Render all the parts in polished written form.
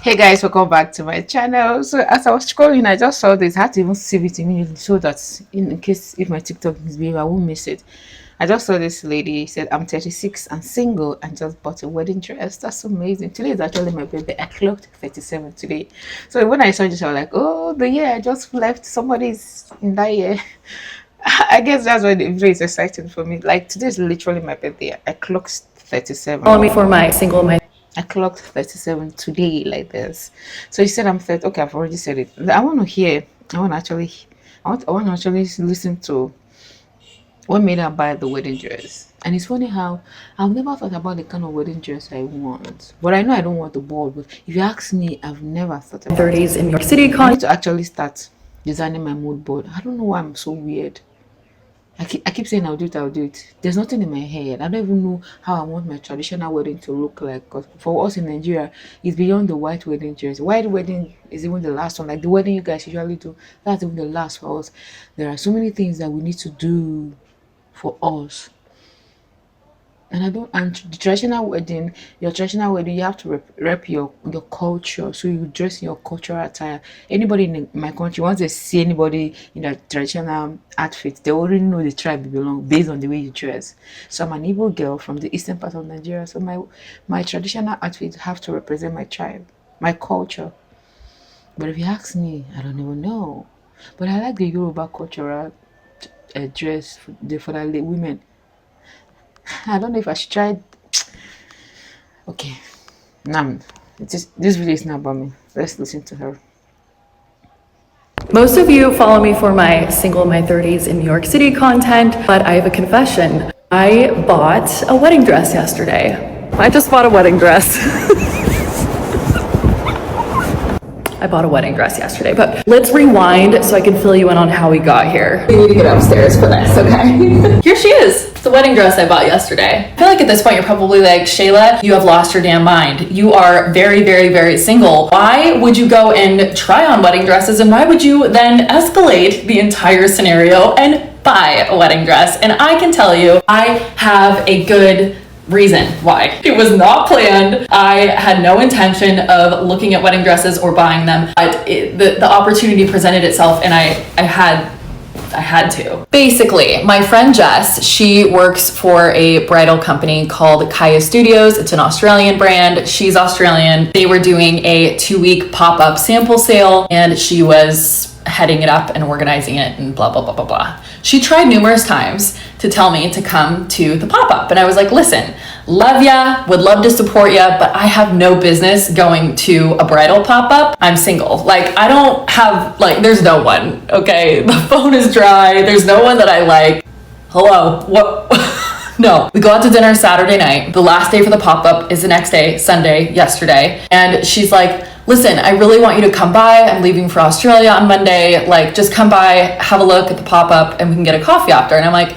Hey guys, welcome back to my channel. So as I was scrolling, I just saw this. I had to even save it immediately so that in case if my TikTok misbehave, I won't miss it. I just saw this lady said I'm 36 and single and just bought a wedding dress. That's amazing. Today is actually my birthday. I clocked 37 today. So when I saw this, I was like, oh, the year I just left, somebody's in that year. I guess that's why the video is exciting for me. Like today is literally my birthday. I clocked 37. Follow me for my single, my I clocked 37 today like this. So you said I'm 30. Okay, I've already said it. I want to hear. I want to actually listen to what made her buy the wedding dress. And it's funny how I've never thought about the kind of wedding dress I want. But I know I don't want the ball. But if you ask me, I've never thought about it. 30s in New York City I need to actually start designing my mood board. I don't know why I'm so weird. I keep saying I'll do it, I'll do it. There's nothing in my head. I don't even know how I want my traditional wedding to look like. Because for us in Nigeria, it's beyond the white wedding dress. White wedding is even the last one. Like the wedding you guys usually do, that's even the last for us. There are so many things that we need to do for us. And I don't, and the traditional wedding, your traditional wedding, you have to rep your culture. So you dress in your cultural attire. Anybody in my country, once they see anybody in a traditional outfit, they already know the tribe you belong based on the way you dress. So I'm an Igbo girl from the eastern part of Nigeria. So my traditional outfit have to represent my tribe, my culture. But if you ask me, I don't even know. But I like the Yoruba cultural dress for the women. I don't know if I should try. Okay, now this video is not about me. Let's listen to her. Most of you follow me for my single, my 30s in New York City content, but I have a confession. I bought a wedding dress yesterday. I just bought a wedding dress. I bought a wedding dress yesterday, but let's rewind so I can fill you in on how we got here. We need to get upstairs for this, okay? Here she is. It's the wedding dress I bought yesterday. I feel like at this point you're probably like, Shayla, you have lost your damn mind. You are very, very, very single. Why would you go and try on wedding dresses, and why would you then escalate the entire scenario and buy a wedding dress? And I can tell you, I have a good reason why. It was not planned. I had no intention of looking at wedding dresses or buying them. The opportunity presented itself, and I had to. Basically, my friend Jess, she works for a bridal company called Kaya Studios. It's an Australian brand. She's Australian. They were doing a 2-week pop-up sample sale, and she was heading it up and organizing it and blah, blah, blah, blah, blah. She tried numerous times to tell me to come to the pop-up. And I was like, listen, love ya, would love to support ya, but I have no business going to a bridal pop-up. I'm single. Like, I don't have, like, there's no one, okay? The phone is dry. There's no one that I like. Hello, what? No, we go out to dinner Saturday night. The last day for the pop-up is the next day, Sunday, yesterday. And she's like, listen, I really want you to come by. I'm leaving for Australia on Monday. Like, just come by, have a look at the pop-up, and we can get a coffee after. And I'm like,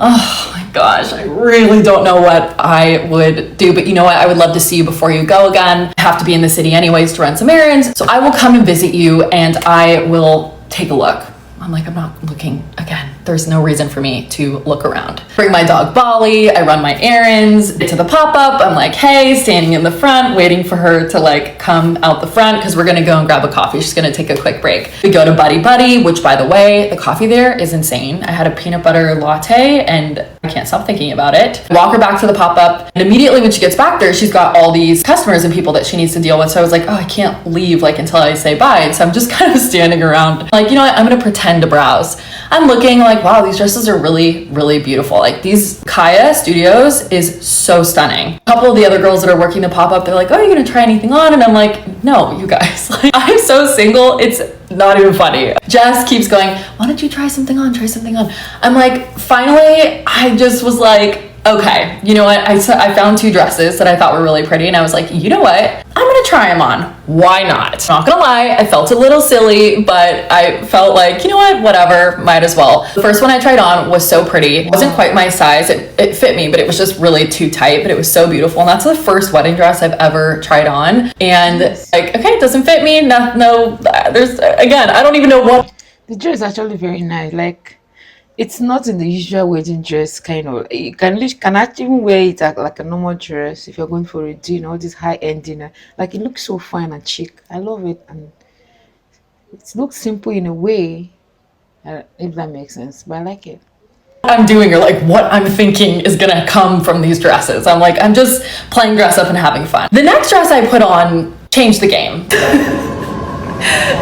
oh my gosh, I really don't know what I would do. But you know what? I would love to see you before you go again. I have to be in the city anyways to run some errands. So I will come and visit you, and I will take a look. I'm like, I'm not looking again. There's no reason for me to look around. Bring my dog Bolly, I run my errands, get to the pop-up, I'm like, hey, standing in the front, waiting for her to like come out the front because we're gonna go and grab a coffee. She's gonna take a quick break. We go to Buddy Buddy, which by the way, the coffee there is insane. I had a peanut butter latte and I can't stop thinking about it. Walk her back to the pop-up, and immediately when she gets back there, she's got all these customers and people that she needs to deal with. So I was like, oh, I can't leave like until I say bye. And so I'm just kind of standing around like, you know what, I'm gonna pretend to browse. I'm looking like, wow, these dresses are really, really beautiful. Like these Kaya Studios is so stunning. A couple of the other girls that are working the pop-up, they're like, oh, are you gonna try anything on? And I'm like, no, you guys, like, I'm so single, it's not even funny. Jess keeps going, why don't you try something on, try something on? I'm like, finally, I just was like, okay, you know what? I found 2 dresses that I thought were really pretty, and I was like, you know what? I'm gonna try them on. Why not? Not gonna lie, I felt a little silly, but I felt like, you know what? Whatever, might as well. The first one I tried on was so pretty. It wasn't quite my size. It fit me, but it was just really too tight, but it was so beautiful. And that's the first wedding dress I've ever tried on. And like, okay, it doesn't fit me. No, there's, again, I don't even know what. The dress is actually very nice. Like, It's not in the usual wedding dress kind of. You can actually wear it like a normal dress if you're going for a dinner, all this high end dinner. Like it looks so fine and chic. I love it, and it looks simple in a way. If that makes sense, but I like it. I'm doing or like what I'm thinking is gonna come from these dresses. I'm like, I'm just playing dress up and having fun. The next dress I put on changed the game.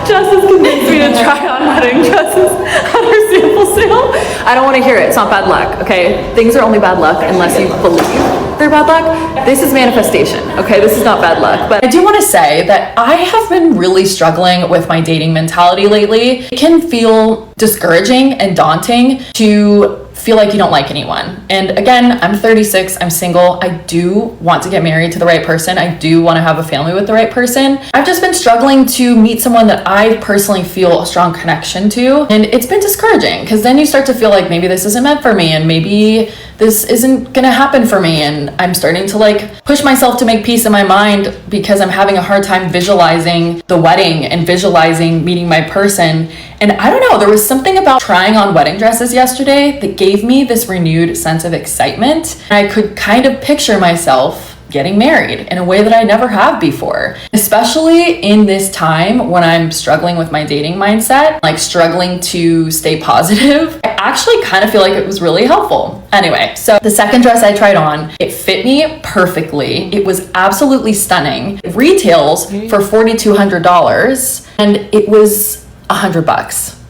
Jess has convinced me to try on wedding dresses at her sample sale. I don't want to hear it. It's not bad luck, okay? Things are only bad luck unless you believe they're bad luck. This is manifestation, okay? This is not bad luck. But I do want to say that I have been really struggling with my dating mentality lately. It can feel discouraging and daunting to feel like you don't like anyone. And again, I'm 36, I'm single. I do want to get married to the right person. I do want to have a family with the right person. I've just been struggling to meet someone that I personally feel a strong connection to. And it's been discouraging because then you start to feel like maybe this isn't meant for me and maybe this isn't gonna happen for me. And I'm starting to like push myself to make peace in my mind because I'm having a hard time visualizing the wedding and visualizing meeting my person. And I don't know, there was something about trying on wedding dresses yesterday that gave me this renewed sense of excitement. I could kind of picture myself getting married in a way that I never have before, especially in this time when I'm struggling with my dating mindset, like struggling to stay positive. I actually kind of feel like it was really helpful. Anyway, so the second dress I tried on, it fit me perfectly. It was absolutely stunning. It retails for $4,200 and it was $100.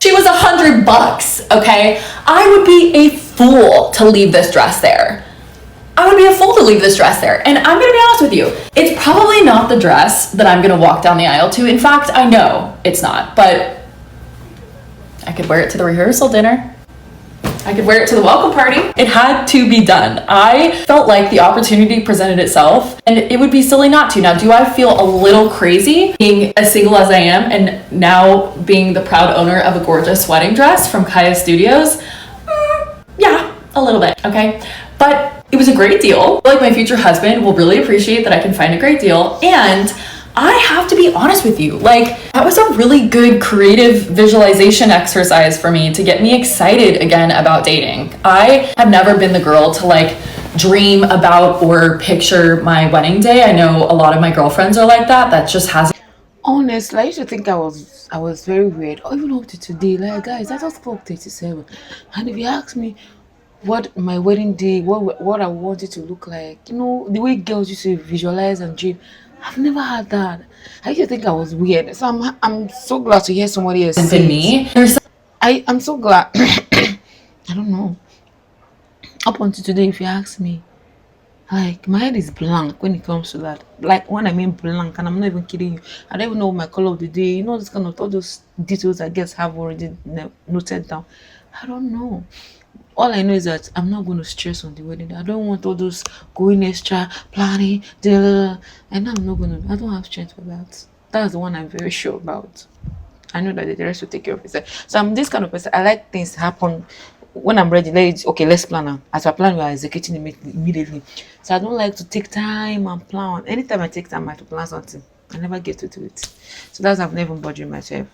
She was $100, okay? I would be a fool to leave this dress there. I would be a fool to leave this dress there. And I'm gonna be honest with you, it's probably not the dress that I'm gonna walk down the aisle to. In fact, I know it's not, but I could wear it to the rehearsal dinner. I could wear it to the welcome party. It had to be done. I felt like the opportunity presented itself and it would be silly not to. Now, do I feel a little crazy being as single as I am and now being the proud owner of a gorgeous wedding dress from Kaya Studios? Yeah, a little bit, okay? But it was a great deal. Like my future husband will really appreciate that I can find a great deal. And I have to be honest with you, like that was a really good creative visualization exercise for me to get me excited again about dating. I have never been the girl to like dream about or picture my wedding day. I know a lot of my girlfriends are like that. That just hasn't. Honestly, I used to think I was very weird. Or even up to today, like guys, I just clocked 37. And if you ask me what my wedding day, what I want it to look like, the way girls used to visualize and dream, I've never had that. I used to think I was weird. So I'm so glad to hear somebody else Been say it. me. There's I'm so glad. I don't know. Up until today, if you ask me, like my head is blank when it comes to that. Like when I mean blank, and I'm not even kidding you. I don't even know my color of the day. This kind of all those details I guess have already noted down. I don't know. All I know is that I'm not going to stress on the wedding day. I don't want all those going extra, planning, and I'm not going to. I don't have strength for that. That's the one I'm very sure about. I know that the rest will take care of itself. So I'm this kind of person. I like things to happen when I'm ready. Okay, let's plan now. As I plan, we are executing immediately. So I don't like to take time and plan. Anytime I take time, I have to plan something. I never get to do it. So that's I've never bothered myself.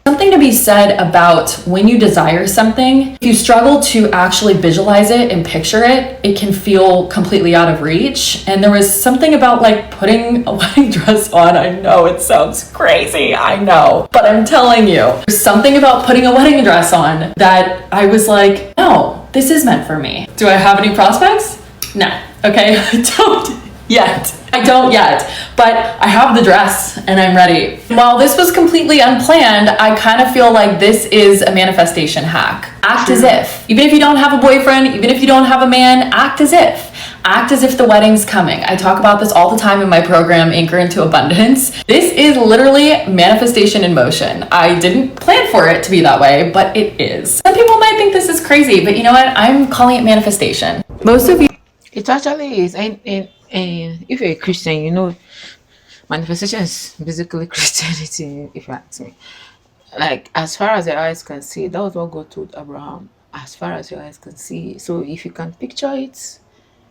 something to be said about when you desire something, if you struggle to actually visualize it and picture it, it can feel completely out of reach. And there was something about like putting a wedding dress on. I know it sounds crazy, I know, but I'm telling you, there's something about putting a wedding dress on that I was like, no, this is meant for me. Do I have any prospects? No. Okay, I don't yet. I don't yet, but I have the dress and I'm ready. While this was completely unplanned, I kind of feel like this is a manifestation hack. Act as if. Even if you don't have a boyfriend, even if you don't have a man, act as if. Act as if the wedding's coming. I talk about this all the time in my program, Anchor into Abundance. This is literally manifestation in motion. I didn't plan for it to be that way, but it is. Some people might think this is crazy, but you know what? I'm calling it manifestation. Most of you It actually is. And if you're a Christian, manifestation is basically Christianity, if you ask me. Like, as far as your eyes can see, that was what God told Abraham. As far as your eyes can see. So if you can picture it,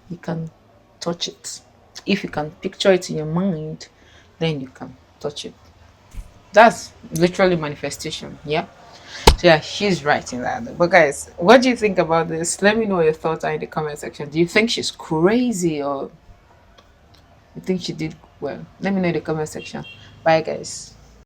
you can touch it. If you can picture it in your mind, then you can touch it. That's literally manifestation. Yeah. So yeah, she's writing that. But guys, what do you think about this? Let me know what your thoughts are in the comment section. Do you think she's crazy or you think she did well? Let me know in the comment section. Bye guys.